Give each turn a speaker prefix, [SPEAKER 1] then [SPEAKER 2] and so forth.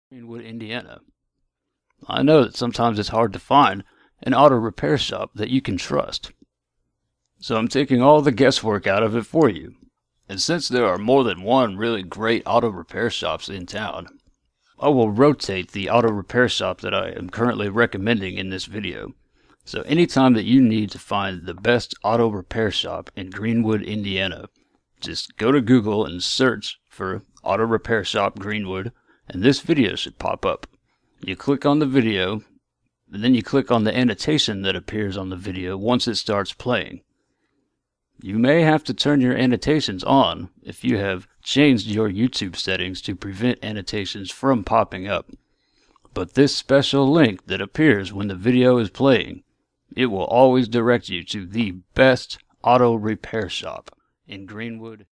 [SPEAKER 1] Greenwood, Indiana. I know that sometimes it's hard to find an auto repair shop that you can trust. So I'm taking all the guesswork out of it for you. And since there are more than one really great auto repair shops in town, I will rotate the auto repair shop that I am currently recommending in this video. So anytime that you need to find the best auto repair shop in Greenwood, Indiana, just go to Google and search for Auto Repair Shop Greenwood, and this video should pop up. You click on the video, and then you click on the annotation that appears on the video once it starts playing. You may have to turn your annotations on if you have changed your YouTube settings to prevent annotations from popping up. But this special link that appears when the video is playing, it will always direct you to the best auto repair shop in Greenwood,